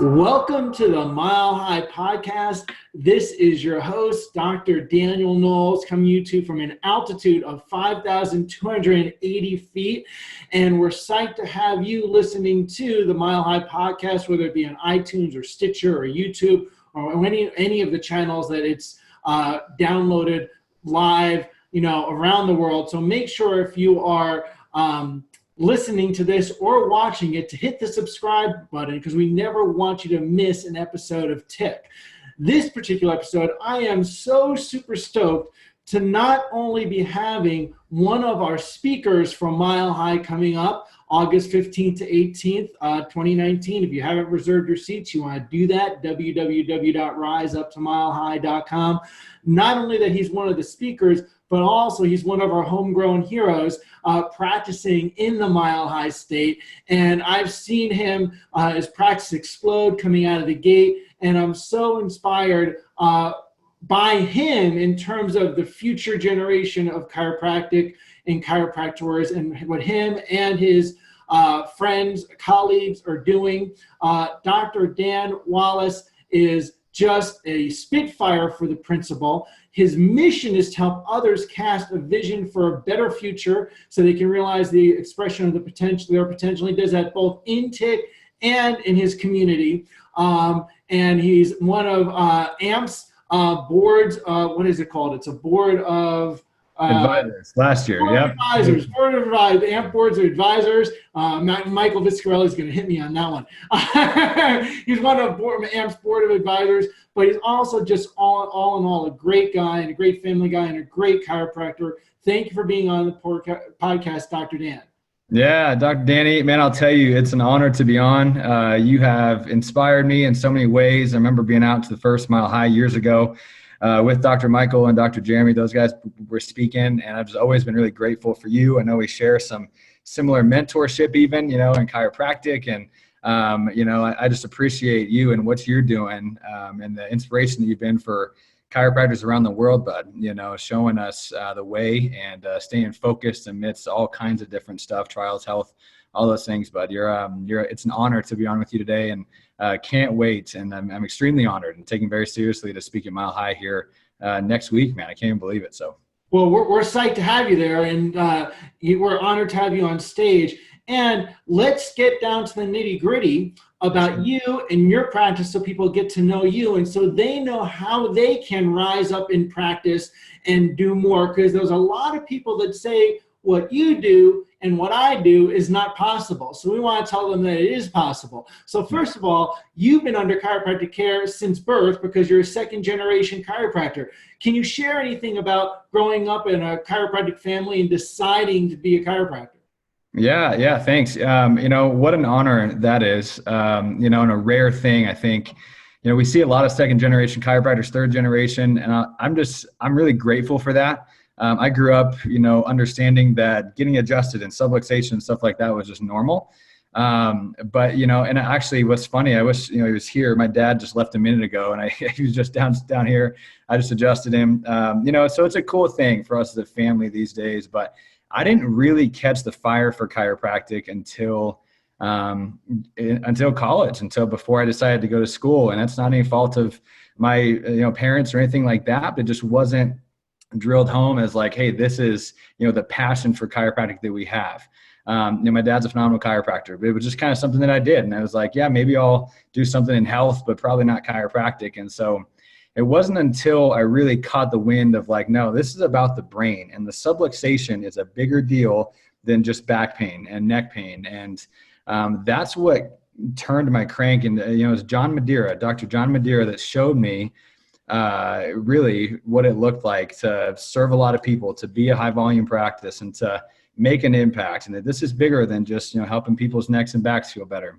Welcome to the Mile High Podcast. This is your host, Dr. Daniel Knowles, coming to you from an altitude of 5,280 feet. And we're psyched to have you listening to the Mile High Podcast, whether it be on iTunes or Stitcher or YouTube or any of the channels that it's downloaded live, around the world. So make sure if you are listening to this or watching it to hit the subscribe button, because we never want you to miss an episode of Tick. This particular episode, I am so super stoked to not only be having one of our speakers from Mile High coming up August 15th to 18th, 2019. If you haven't reserved your seats, you want to do that, www.riseuptomilehigh.com. Not only that he's one of the speakers, but also he's one of our homegrown heroes practicing in the Mile High state. And I've seen him, his practice explode coming out of the gate. And I'm so inspired by him in terms of the future generation of chiropractic and chiropractors and what him and his friends, colleagues are doing. Dr. Dan Wallis is just a spitfire for the principle. His mission is to help others cast a vision for a better future so they can realize the expression of their potential. He does that both in Tick and in his community. And he's one of AMP's boards. What is it called? It's a board of advisors last year. Board of advisors, AMP boards of advisors. Michael Viscarelli is going to hit me on that one. He's one of AMP's board of advisors, but he's also just all in all a great guy and a great family guy and a great chiropractor. Thank you for being on the podcast, Dr. Dan. Yeah, Dr. Danny, man, I'll tell you, it's an honor to be on. You have inspired me in so many ways. I remember being out to the first Mile High years ago with Dr. Michael and Dr. Jeremy. Those guys were speaking, and I've just always been really grateful for you. I know we share some similar mentorship even, in chiropractic. And, I just appreciate you and what you're doing and the inspiration that you've been for chiropractors around the world, bud, showing us the way and staying focused amidst all kinds of different stuff, trials, health, all those things. But it's an honor to be on with you today, and can't wait. And I'm extremely honored and taking very seriously to speak at Mile High here next week, man. I can't even believe it. So, well, we're psyched to have you there, and we're honored to have you on stage. And let's get down to the nitty gritty about you and your practice so people get to know you and so they know how they can rise up in practice and do more, because there's a lot of people that say what you do and what I do is not possible. So we want to tell them that it is possible. So first of all, you've been under chiropractic care since birth because you're a second generation chiropractor. Can you share anything about growing up in a chiropractic family and deciding to be a chiropractor? Yeah. Thanks. What an honor that is, and a rare thing. I think, we see a lot of second generation chiropractors, third generation, and I'm really grateful for that. I grew up, understanding that getting adjusted and subluxation and stuff like that was just normal. But, and actually what's funny, I wish, he was here. My dad just left a minute ago and he was just down here. I just adjusted him, so it's a cool thing for us as a family these days, but I didn't really catch the fire for chiropractic until college, until before I decided to go to school. And that's not any fault of my, parents or anything like that, but it just wasn't drilled home as like, hey, this is, the passion for chiropractic that we have. My dad's a phenomenal chiropractor, but it was just kind of something that I did. And I was like, yeah, maybe I'll do something in health, but probably not chiropractic. And so it wasn't until I really caught the wind of like, no, this is about the brain, and the subluxation is a bigger deal than just back pain and neck pain. And that's what turned my crank. And, it was Dr. John Madeira that showed me really what it looked like to serve a lot of people, to be a high volume practice, and to make an impact. And that this is bigger than just, helping people's necks and backs feel better.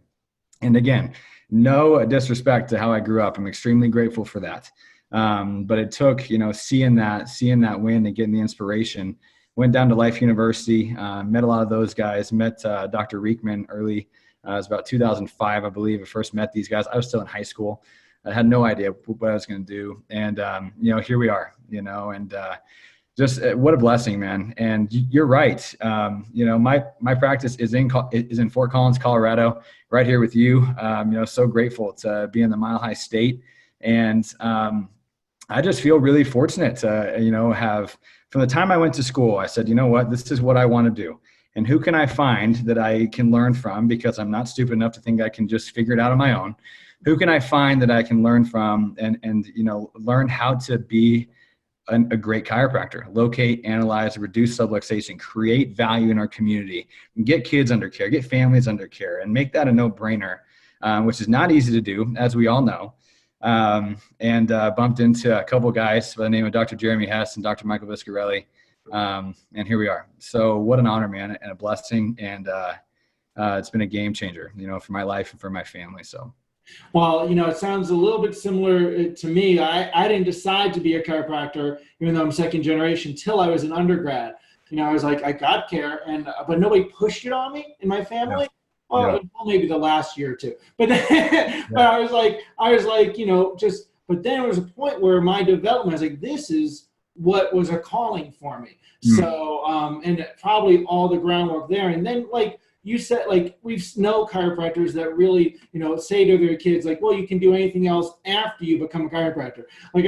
And again, no disrespect to how I grew up. I'm extremely grateful for that. But it took, seeing that win and getting the inspiration. Went down to Life University, met a lot of those guys, met Dr. Reekman early. It was about 2005, I believe. I first met these guys. I was still in high school. I had no idea what I was going to do. And, here we are, and just what a blessing, man. And you're right. My practice is in Fort Collins, Colorado, right here with you. So grateful to be in the Mile High State. And I just feel really fortunate to, have, from the time I went to school, I said, you know what, this is what I want to do. And who can I find that I can learn from, because I'm not stupid enough to think I can just figure it out on my own. Who can I find that I can learn from and learn how to be a great chiropractor, locate, analyze, reduce subluxation, create value in our community, get kids under care, get families under care, and make that a no-brainer, which is not easy to do, as we all know. And bumped into a couple guys by the name of Dr. Jeremy Hess and Dr. Michael Viscarelli. And here we are. So what an honor, man, and a blessing. And it's been a game changer, for my life and for my family. So. Well, it sounds a little bit similar to me. I didn't decide to be a chiropractor, even though I'm second generation, till I was an undergrad. I was like, I got care, but nobody pushed it on me in my family. Yeah. Well, maybe the last year or two. But then, but I was like, but then there was a point where my development, I was like, this is what was a calling for me. So, and probably all the groundwork there. And then, like you said, like, we know chiropractors that really, say to their kids, like, well, you can do anything else after you become a chiropractor. Like,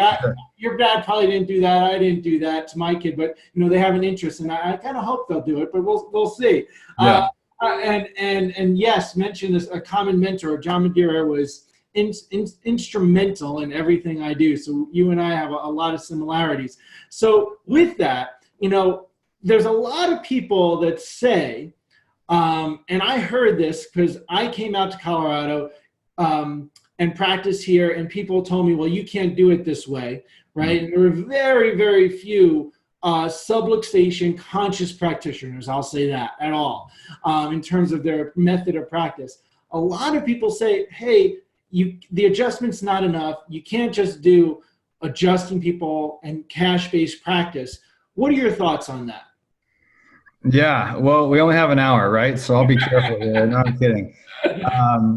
your dad probably didn't do that. I didn't do that to my kid, but, they have an interest, and I kind of hope they'll do it, but we'll see. Yeah. And yes, mention this, a common mentor, John Madeira, was instrumental in everything I do. So you and I have a lot of similarities. So with that, there's a lot of people that say, and I heard this because I came out to Colorado and practiced here, and people told me, well, you can't do it this way, right? And there were very, very few subluxation conscious practitioners, I'll say that, at all, in terms of their method of practice. A lot of people say, hey, the adjustment's not enough. You can't just do adjusting people and cash-based practice. What are your thoughts on that? Yeah, well, we only have an hour, right? So I'll be careful here. No, I'm kidding.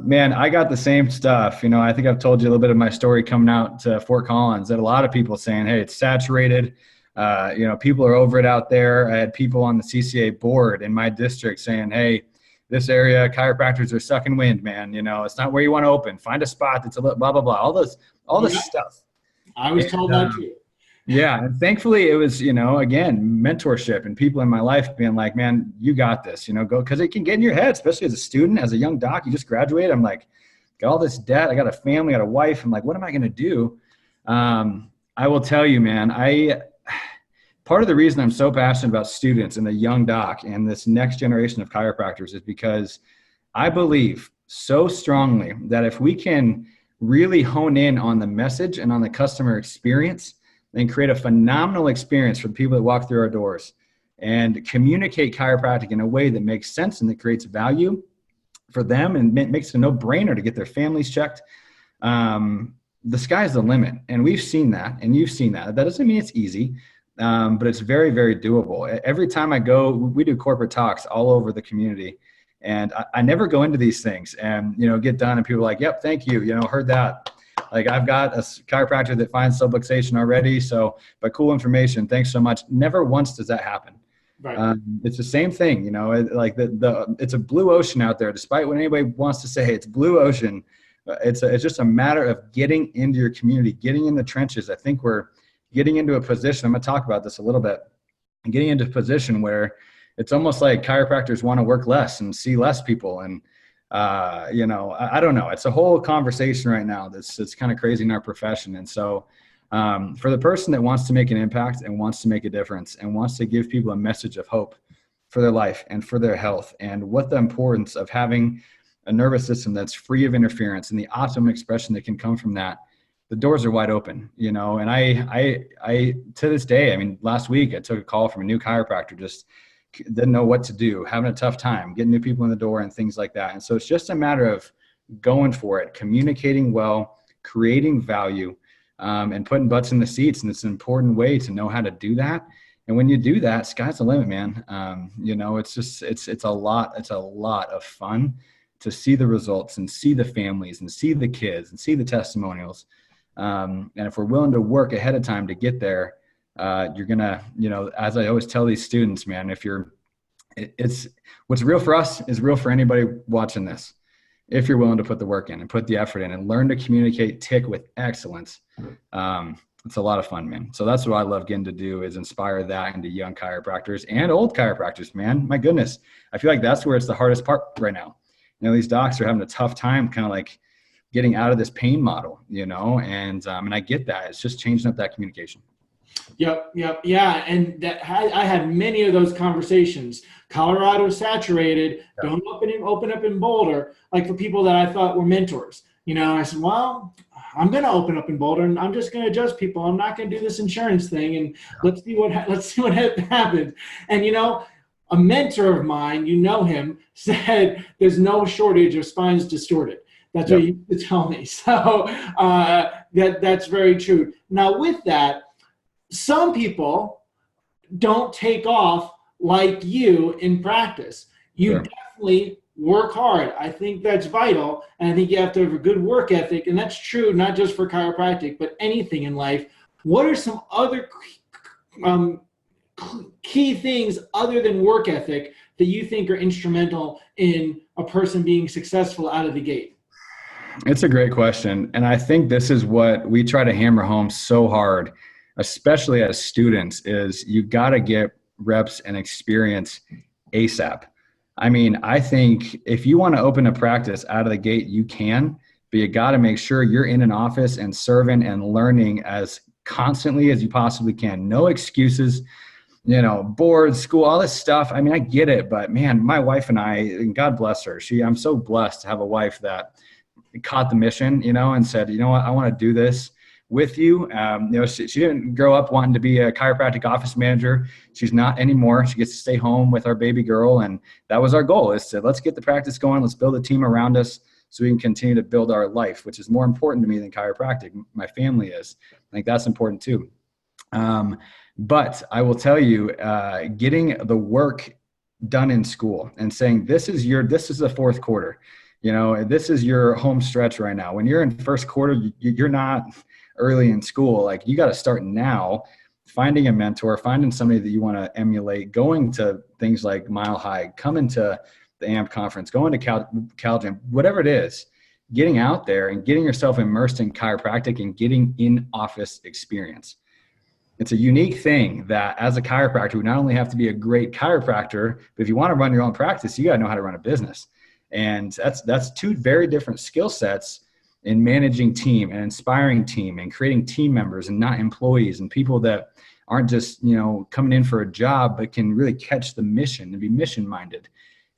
Man, I got the same stuff. I think I've told you a little bit of my story coming out to Fort Collins, that a lot of people saying, hey, it's saturated. People are over it out there. I had people on the CCA board in my district saying, hey, this area, chiropractors are sucking wind, man. It's not where you want to open. Find a spot that's a little blah, blah, blah. All this stuff. I was told that too. Yeah. And thankfully it was, again, mentorship and people in my life being like, man, you got this, go, because it can get in your head, especially as a student, as a young doc, you just graduated. I'm like, got all this debt. I got a family, I got a wife. I'm like, what am I going to do? I will tell you, man, part of the reason I'm so passionate about students and the young doc and this next generation of chiropractors is because I believe so strongly that if we can really hone in on the message and on the customer experience and create a phenomenal experience for the people that walk through our doors and communicate chiropractic in a way that makes sense and that creates value for them and makes it a no-brainer to get their families checked, the sky's the limit. And we've seen that, and you've seen that. That doesn't mean it's easy. But it's very, very doable. Every time I go, we do corporate talks all over the community, and I never go into these things and, get done and people are like, yep, thank you. Heard that. Like, I've got a chiropractor that finds subluxation already. So, but cool information. Thanks so much. Never once does that happen. Right. It's the same thing, like it's a blue ocean out there, despite what anybody wants to say. It's blue ocean. It's just a matter of getting into your community, getting in the trenches. I think we're getting into a position, I'm going to talk about this a little bit, getting into a position where it's almost like chiropractors want to work less and see less people. And, I don't know. It's a whole conversation right now that's kind of crazy in our profession. And so for the person that wants to make an impact and wants to make a difference and wants to give people a message of hope for their life and for their health and what the importance of having a nervous system that's free of interference and the optimum expression that can come from that, the doors are wide open, and I to this day, last week I took a call from a new chiropractor, just didn't know what to do, having a tough time, getting new people in the door and things like that. And so it's just a matter of going for it, communicating well, creating value, and putting butts in the seats. And it's an important way to know how to do that. And when you do that, sky's the limit, man. It's a lot of fun to see the results and see the families and see the kids and see the testimonials. And if we're willing to work ahead of time to get there, you're gonna, as I always tell these students, man, it's what's real for us is real for anybody watching this. If you're willing to put the work in and put the effort in and learn to communicate tick with excellence, it's a lot of fun, man. So that's what I love getting to do, is inspire that into young chiropractors and old chiropractors, man. My goodness. I feel like that's where it's the hardest part right now. These docs are having a tough time kind of like getting out of this pain model, and I get that. It's just changing up that communication. Yep. Yeah. And I had many of those conversations. Colorado saturated, don't open up in Boulder, like for people that I thought were mentors. I said, well, I'm going to open up in Boulder and I'm just going to adjust people. I'm not going to do this insurance thing. And let's see what happens. And, a mentor of mine, him, said there's no shortage of spines distorted. That's what he used to tell me. So that's very true. Now with that, some people don't take off like you in practice. You definitely work hard. I think that's vital. And I think you have to have a good work ethic. And that's true, not just for chiropractic, but anything in life. What are some other key things other than work ethic that you think are instrumental in a person being successful out of the gate? It's a great question. And I think this is what we try to hammer home so hard, especially as students, is you got to get reps and experience ASAP. I think if you want to open a practice out of the gate, you can, but you got to make sure you're in an office and serving and learning as constantly as you possibly can. No excuses, board, school, all this stuff. I get it, but man, my wife and I, and God bless her, I'm so blessed to have a wife that caught the mission, and said, you know what, I want to do this with you. She didn't grow up wanting to be a chiropractic office manager. She's not anymore. She gets to stay home with our baby girl. And that was our goal, is to let's get the practice going. Let's build a team around us so we can continue to build our life, which is more important to me than chiropractic. My family is. I think that's important too. But I will tell you, getting the work done in school and saying, this is the fourth quarter. This is your home stretch right now. When you're in first quarter, you're not early in school. Like, you got to start now, finding a mentor, finding somebody that you want to emulate, going to things like Mile High, coming to the AMP conference, going to Cal Gym, whatever it is, getting out there and getting yourself immersed in chiropractic and getting in office experience. It's a unique thing that as a chiropractor, we not only have to be a great chiropractor, but if you want to run your own practice, you got to know how to run a business. And that's two very different skill sets in managing team and inspiring team and creating team members and not employees, and people that aren't just, coming in for a job, but can really catch the mission and be mission minded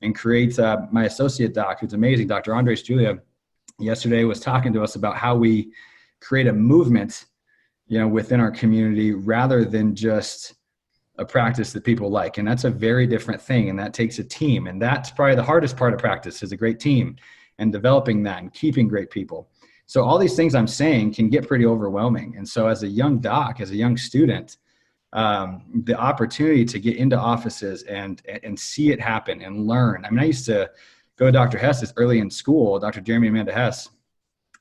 and create. My associate doc, who's amazing, Dr. Andres Julia, yesterday was talking to us about how we create a movement, within our community rather than just a practice that people like. And that's a very different thing. And that takes a team. And that's probably the hardest part of practice, is a great team and developing that and keeping great people. So all these things I'm saying can get pretty overwhelming. And so as a young doc, as a young student, the opportunity to get into offices and see it happen and learn. I used to go to Dr. Hess's early in school, Dr. Jeremy and Amanda Hess,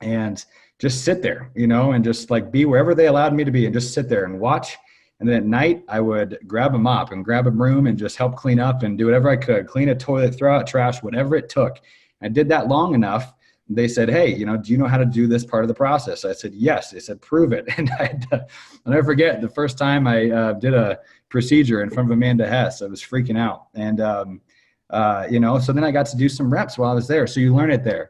and just sit there, and just like be wherever they allowed me to be and just sit there and watch. And then at night I would grab a mop and grab a broom and just help clean up and do whatever I could, clean a toilet, throw out trash, whatever it took. I did that long enough. They said, hey, do you know how to do this part of the process? I said, yes. They said, prove it. And I'll never forget the first time I did a procedure in front of Amanda Hess. I was freaking out. And, so then I got to do some reps while I was there. So you learn it there.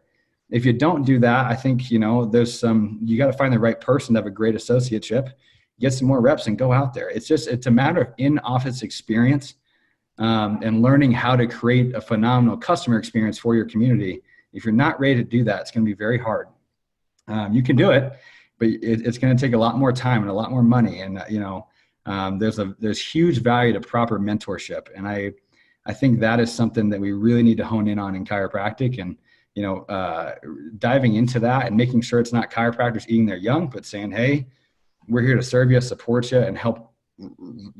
If you don't do that, I think, you got to find the right person to have a great associateship, get some more reps and go out there. It's a matter of in-office experience and learning how to create a phenomenal customer experience for your community. If you're not ready to do that, it's going to be very hard. You can do it, but it's going to take a lot more time and a lot more money. And, there's huge value to proper mentorship. And I think that is something that we really need to hone in on in chiropractic, and, diving into that and making sure it's not chiropractors eating their young, but saying, hey, we're here to serve you, support you, and help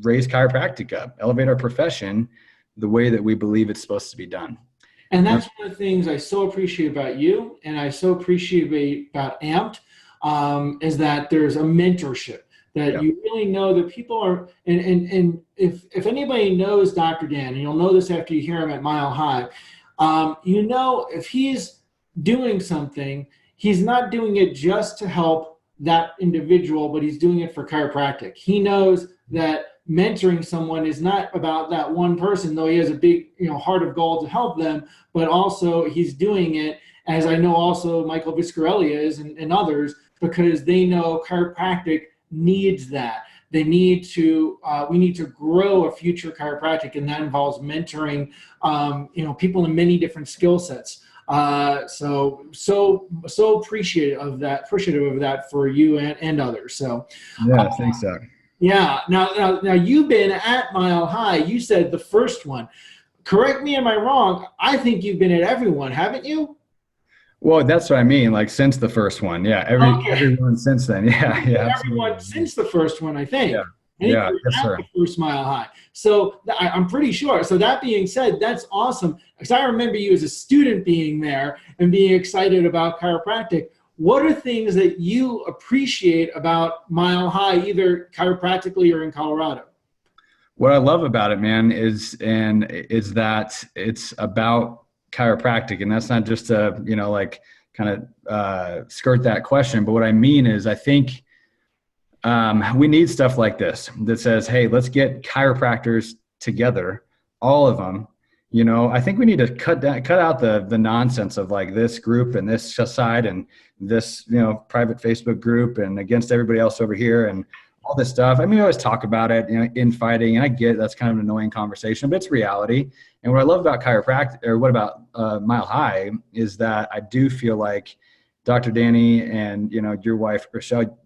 raise chiropractic up, elevate our profession the way that we believe it's supposed to be done. And that's one of the things I so appreciate about you, and I so appreciate about AMPed, is that there's a mentorship. that Yep. you really know that people are, and if anybody knows Dr. Dan, and you'll know this after you hear him at Mile High, you know, if he's doing something, he's not doing it just to help that individual, but he's doing it for chiropractic. He knows that mentoring someone is not about that one person, though he has a big, heart of gold to help them, but also he's doing it, as I know also Michael Viscarelli is, and others, because they know chiropractic needs that. They need to, we need to grow a future chiropractic, and that involves mentoring, people in many different skill sets. So appreciative of that for you and others. So, Yeah, thanks, Doc. yeah. Now you've been at Mile High. You said the first one. Correct me, am I wrong? I think you've been at everyone, haven't you? Well, that's what I mean. Like since the first one, yeah. Okay. Everyone since then, yeah, yeah, Everyone absolutely. since the first one, I think. Yeah, I think yeah, you're yes, at sir. the first Mile High. So I'm pretty sure. So that being said, that's awesome. Because I remember you as a student being there and being excited about chiropractic. What are things that you appreciate about Mile High, either chiropractically or in Colorado? What I love about it, man, is that it's about chiropractic, and that's not just to like kind of skirt that question. But what I mean is, I think we need stuff like this that says, hey, let's get chiropractors together, all of them. I think we need to cut out the nonsense of like this group and this side and this, private Facebook group and against everybody else over here and all this stuff. I mean, we always talk about it, infighting, and I get that's kind of an annoying conversation, but it's reality. And what I love about chiropractic, or what about Mile High, is that I do feel like Dr. Danny and your wife Rochelle,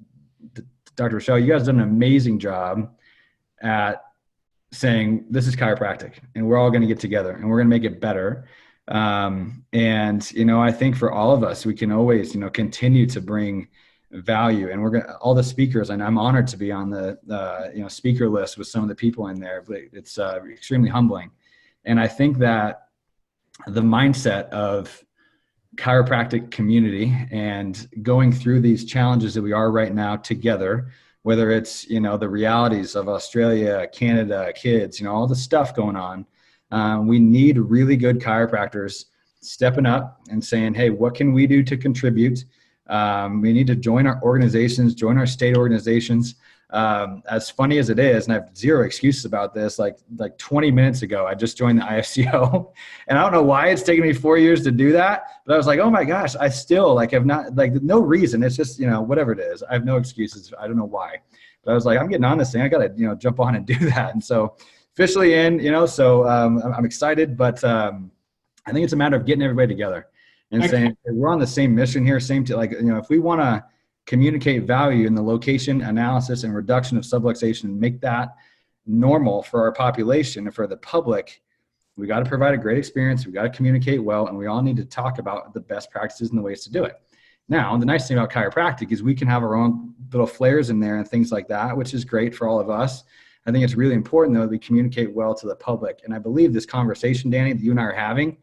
Dr. Rochelle, you guys done an amazing job at saying this is chiropractic and we're all going to get together and we're going to make it better. I think for all of us, we can always, continue to bring value, and all the speakers, and I'm honored to be on the speaker list with some of the people in there, but it's extremely humbling. And I think that the mindset of chiropractic community and going through these challenges that we are right now together, whether it's, the realities of Australia, Canada, kids, all the stuff going on. We need really good chiropractors stepping up and saying, hey, what can we do to contribute? We need to join our organizations, join our state organizations. As funny as it is, and I have zero excuses about this, like 20 minutes ago, I just joined the IFCO and I don't know why it's taken me 4 years to do that, but I was like, oh my gosh, I still have not, no reason. It's just, whatever it is. I have no excuses. I don't know why, but I was like, I'm getting on this thing. I got to, jump on and do that. And so officially in, so I'm excited, but I think it's a matter of getting everybody together and saying, hey, we're on the same mission here, if we want to communicate value in the location analysis and reduction of subluxation and make that normal for our population and for the public, we got to provide a great experience. We got to communicate well, and we all need to talk about the best practices and the ways to do it. Now, the nice thing about chiropractic is we can have our own little flares in there and things like that, which is great for all of us. I think it's really important, though, that we communicate well to the public. And I believe this conversation, Danny, that you and I are having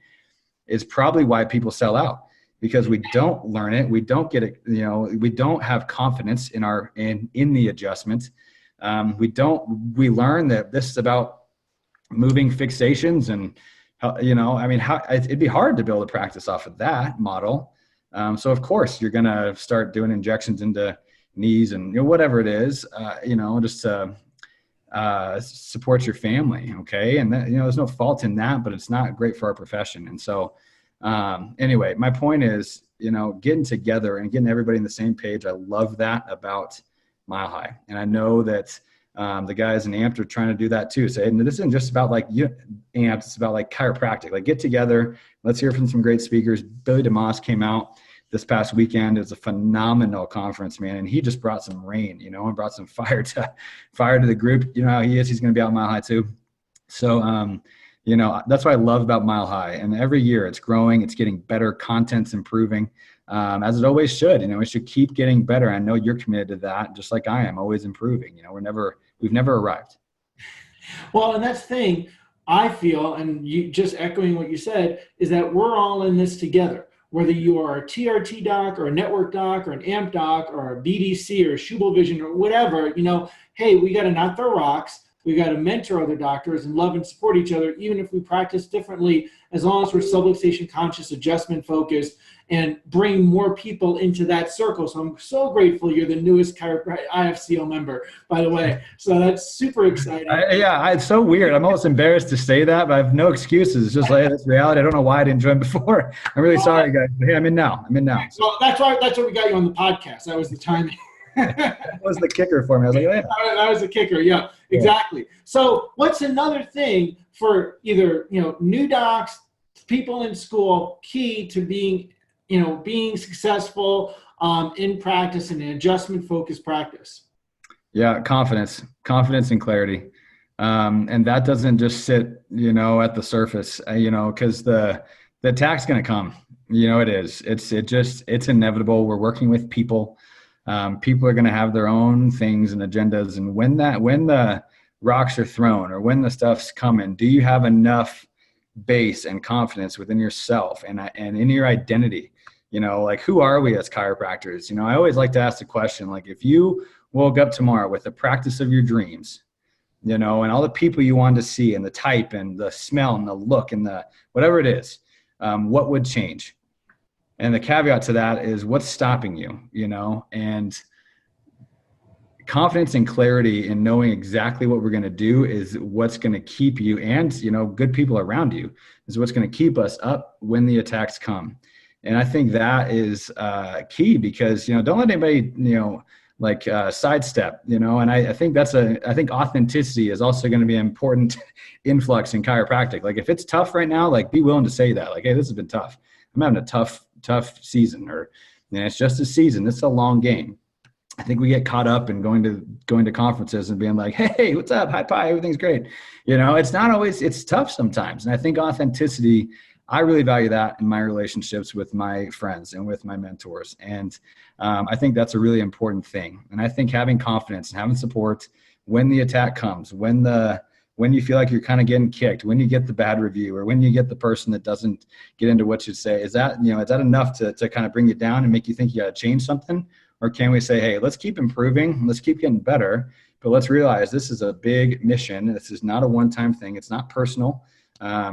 is probably why people sell out. Because we don't learn it, we don't get it, we don't have confidence in the adjustment. We learn that this is about moving fixations and, it'd be hard to build a practice off of that model. So of course you're going to start doing injections into knees and whatever it is, just to support your family. Okay. And that, there's no fault in that, but it's not great for our profession. And so, anyway, my point is, getting together and getting everybody on the same page. I love that about Mile High. And I know that the guys in AMP are trying to do that too. Say, and this isn't just about AMP, it's about chiropractic. Get together. Let's hear from some great speakers. Billy DeMoss came out this past weekend. It was a phenomenal conference, man. And he just brought some rain, and brought some fire to the group. You know how he is. He's going to be out Mile High too. So, that's what I love about Mile High. And every year it's growing, it's getting better, content's improving, as it always should. It should keep getting better. I know you're committed to that, just like I am, always improving. We've never arrived. Well, and that's the thing I feel, and you just echoing what you said, is that we're all in this together. whether you are a TRT doc or a network doc or an AMP doc or a BDC or a Schubel Vision or whatever, hey, we got to not throw rocks. We got to mentor other doctors and love and support each other, even if we practice differently, as long as we're subluxation conscious, adjustment focused, and bring more people into that circle. So I'm so grateful you're the newest IFCO member, by the way. So that's super exciting. It's so weird. I'm almost embarrassed to say that, but I have no excuses. It's just like, that's reality. I don't know why I didn't join before. I'm really sorry, guys. But hey, I'm in now. So that's why we got you on the podcast. That was the timing. That was the kicker for me. I was like, yeah. That was the kicker. Yeah, exactly. So what's another thing for either, new docs, people in school, key to being successful in practice and in adjustment focused practice? Yeah. Confidence and clarity. And that doesn't just sit, at the surface, because the attack's going to come, it is, it's inevitable. We're working with people. People are going to have their own things and agendas. And when the rocks are thrown or when the stuff's coming, do you have enough base and confidence within yourself and in your identity? Like, who are we as chiropractors? I always like to ask the question, like, if you woke up tomorrow with the practice of your dreams, and all the people you wanted to see and the type and the smell and the look and the whatever it is, what would change? And the caveat to that is what's stopping you, and confidence and clarity in knowing exactly what we're going to do is what's going to keep you and, good people around you is what's going to keep us up when the attacks come. And I think that is key because, don't let anybody, sidestep, and I think I think authenticity is also going to be an important influx in chiropractic. Like, if it's tough right now, like, be willing to say that, like, hey, this has been tough. I'm having a tough season, or it's just a season. It's a long game. I think we get caught up in going to conferences and being like, hey, what's up? Hi, pie, everything's great. It's not always, it's tough sometimes. And I think authenticity, I really value that in my relationships with my friends and with my mentors. And I think that's a really important thing. And I think having confidence and having support when the attack comes, when you feel like you're kind of getting kicked, when you get the bad review, or when you get the person that doesn't get into what you say, is that enough to kind of bring you down and make you think you got to change something? Or can we say, hey, let's keep improving, let's keep getting better, but let's realize this is a big mission. This is not a one-time thing. It's not personal.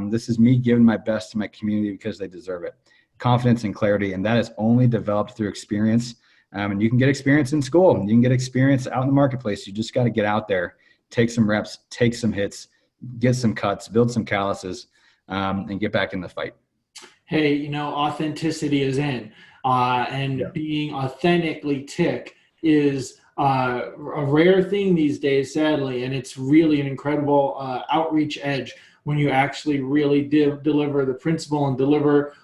This is me giving my best to my community because they deserve it. Confidence and clarity, and that is only developed through experience. And you can get experience in school. You can get experience out in the marketplace. You just got to get out there, take some reps, take some hits, get some cuts, build some calluses, and get back in the fight. Hey, authenticity is in. Being authentically tick is a rare thing these days, sadly, and it's really an incredible outreach edge when you actually really deliver the principle and deliver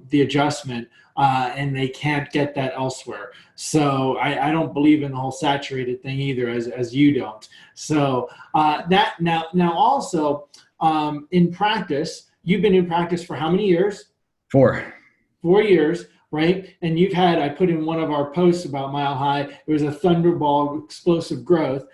the adjustment, and they can't get that elsewhere. So I don't believe in the whole saturated thing either, as you don't. So that now also in practice, you've been in practice for how many years? 4 years. Right. And I put in one of our posts about Mile High, it was a Thunderball explosive growth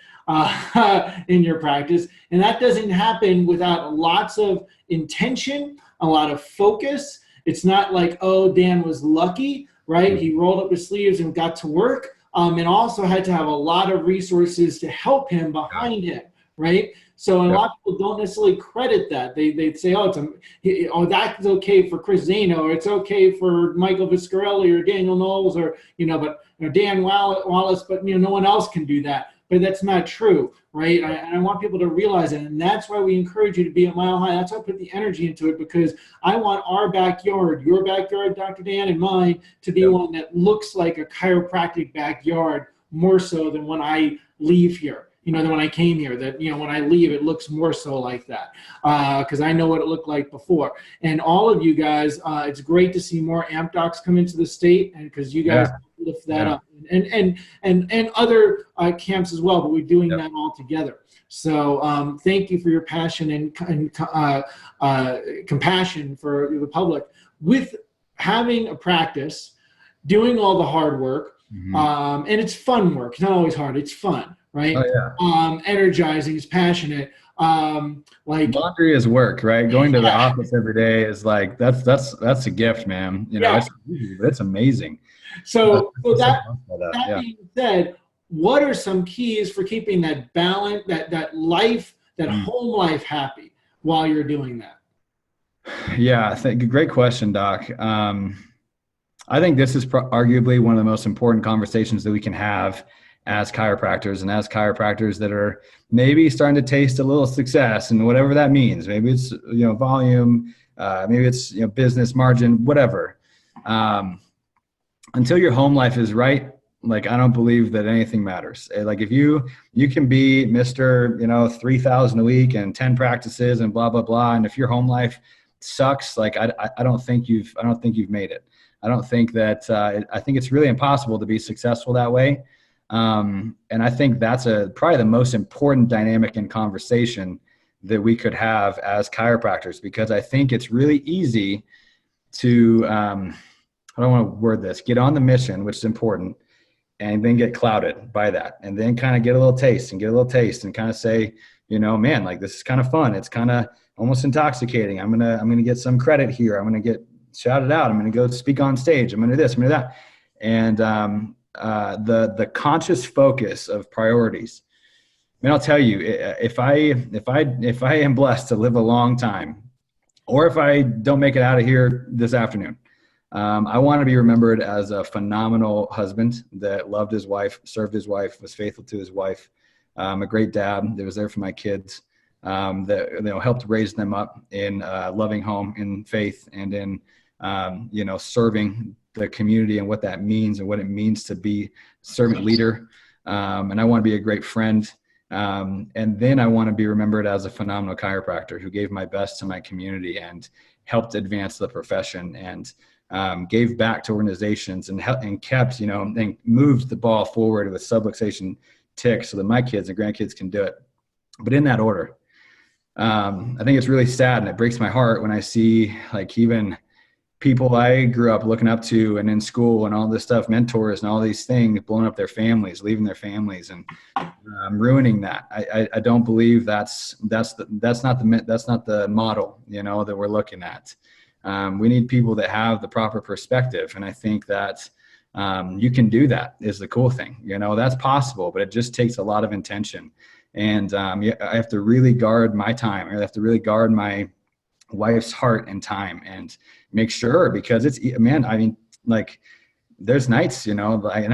in your practice. And that doesn't happen without lots of intention, a lot of focus. It's not like, oh, Dan was lucky, right? He rolled up his sleeves and got to work, and also had to have a lot of resources to help him behind him, right? So a lot of people don't necessarily credit that. They'd say, that's okay for Chris Zano, or it's okay for Michael Viscarelli or Daniel Knowles, or, Dan Wallis, but, no one else can do that. But that's not true, right? I want people to realize that. And that's why we encourage you to be at Mile High. That's why I put the energy into it, because I want our backyard, your backyard, Dr. Dan, and mine, to be one that looks like a chiropractic backyard more so than when I leave here. Than when I came here, that, when I leave, it looks more so like that, because I know what it looked like before. And all of you guys, it's great to see more AMP docs come into the state, and because you guys lift that up, and other camps as well, but we're doing that all together. So thank you for your passion and compassion for the public with having a practice, doing all the hard work, and it's fun work. It's not always hard. It's fun. Right? Oh, yeah. Energizing, is passionate, Like, Laundry is work, right? Going to the yeah, office every day is like, that's a gift, man. You know, yeah. it's easy, but it's amazing. So There's that something else about that. that Yeah. being said, what are some keys for keeping that balance, that life, that Mm. home life happy while you're doing that? Yeah, I think great question, Doc. I think this is arguably one of the most important conversations that we can have as chiropractors, and as chiropractors that are maybe starting to taste a little success and whatever that means. Maybe it's, volume, maybe it's, business margin, whatever. Um, until your home life is right, like, I don't believe that anything matters. Like, if you can be Mr., 3,000 a week and 10 practices and blah blah blah, and if your home life sucks, like, I don't think you've made it. I don't think that I think it's really impossible to be successful that way. And I think that's probably the most important dynamic in conversation that we could have as chiropractors, because I think it's really easy to I don't want to word this, get on the mission, which is important, and then get clouded by that, and then kind of get a little taste and kind of say, man, like, this is kind of fun. It's kind of almost intoxicating. I'm gonna get some credit here. I'm gonna get shouted out. I'm gonna go speak on stage. I'm gonna do this. I'm gonna do that. And the conscious focus of priorities. I mean, I'll tell you, if I am blessed to live a long time, or if I don't make it out of here this afternoon, I want to be remembered as a phenomenal husband that loved his wife, served his wife, was faithful to his wife, a great dad that was there for my kids, that helped raise them up in a loving home, in faith, and in serving the community and what that means and what it means to be servant leader. And I want to be a great friend. And then I want to be remembered as a phenomenal chiropractor who gave my best to my community and helped advance the profession, and gave back to organizations, and kept, and moved the ball forward with subluxation tick so that my kids and grandkids can do it. But in that order, I think it's really sad, and it breaks my heart when I see, like, even people I grew up looking up to and in school and all this stuff, mentors and all these things, blowing up their families, leaving their families, and ruining that. I don't believe that's not the model, that we're looking at. We need people that have the proper perspective. And I think that you can do that, is the cool thing. That's possible, but it just takes a lot of intention. And I have to really guard my time. I have to really guard my wife's heart and time, and make sure, because there's nights, and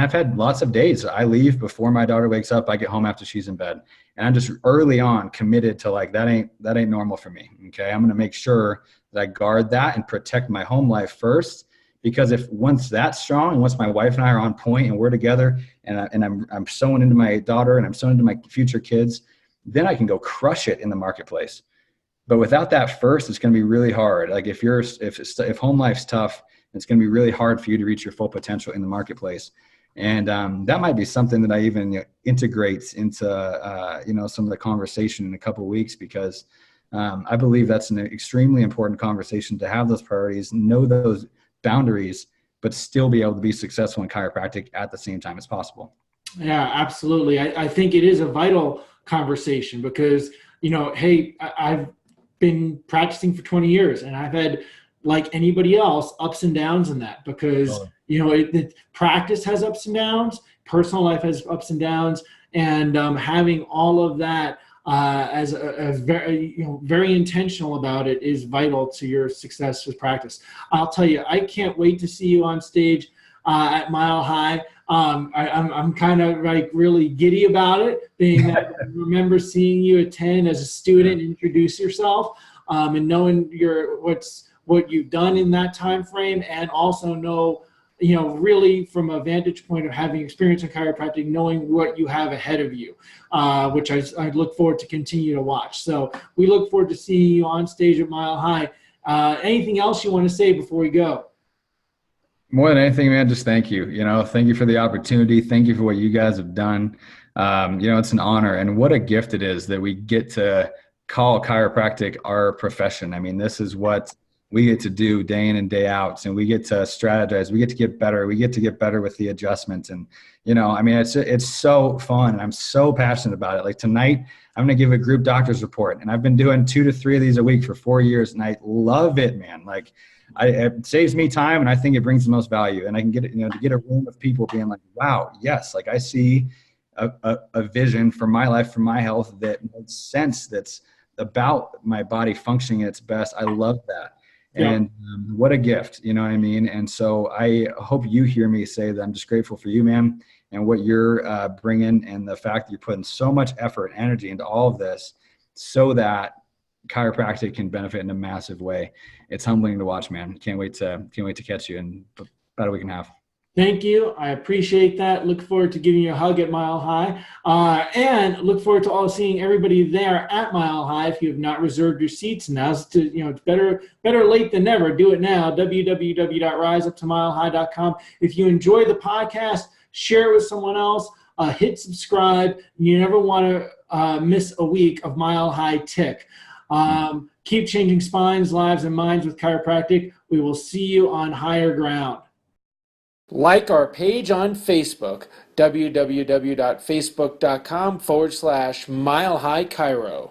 I've had lots of days. I leave before my daughter wakes up. I get home after she's in bed, and I'm just early on committed to, like, that ain't normal for me. Okay. I'm going to make sure that I guard that and protect my home life first, because once that's strong, and once my wife and I are on point and we're together, and I'm sewing into my daughter and I'm sewing into my future kids, then I can go crush it in the marketplace. But without that first, it's going to be really hard. Like, if home life's tough, it's going to be really hard for you to reach your full potential in the marketplace. And that might be something that I even integrate into some of the conversation in a couple of weeks, because I believe that's an extremely important conversation to have those priorities, know those boundaries, but still be able to be successful in chiropractic at the same time as possible. Yeah, absolutely. I think it is a vital conversation, because, hey, I've been practicing for 20 years, and I've had, like anybody else, ups and downs in that, because, practice has ups and downs, personal life has ups and downs, and having all of that as a very, very intentional about it is vital to your success with practice. I'll tell you, I can't wait to see you on stage at Mile High. I'm kind of like really giddy about it, being that I remember seeing you attend as a student, introduce yourself, and knowing what you've done in that time frame, and also know, really from a vantage point of having experience in chiropractic, knowing what you have ahead of you, which I look forward to continue to watch. So we look forward to seeing you on stage at Mile High. Anything else you want to say before we go? More than anything, man, just thank you. Thank you for the opportunity. Thank you for what you guys have done. It's an honor, and what a gift it is that we get to call chiropractic our profession. I mean, this is what we get to do day in and day out, and we get to strategize, we get to get better, with the adjustments. And, I mean, it's so fun, and I'm so passionate about it. Like tonight, I'm going to give a group doctor's report, and I've been doing 2 to 3 of these a week for 4 years, and I love it, man. Like it saves me time, and I think it brings the most value. And I can get it, to get a room of people being like, wow, yes, like I see a vision for my life, for my health that makes sense, that's about my body functioning at its best. I love that. Yeah. And what a gift, you know what I mean? And so I hope you hear me say that I'm just grateful for you, man, and what you're bringing, and the fact that you're putting so much effort and energy into all of this so that chiropractic can benefit in a massive way. It's humbling to watch, man. Can't wait to catch you in about a week and a half. Thank you. I appreciate that. Look forward to giving you a hug at Mile High, and look forward to seeing everybody there at Mile High. If you have not reserved your seats, now's it's better late than never. Do it now. www.riseuptomilehigh.com. If you enjoy the podcast, share it with someone else. Hit subscribe. You never want to miss a week of Mile High Tick. Keep changing spines, lives, and minds with chiropractic. We will see you on higher ground. Like our page on Facebook, www.facebook.com/Mile High Chiro.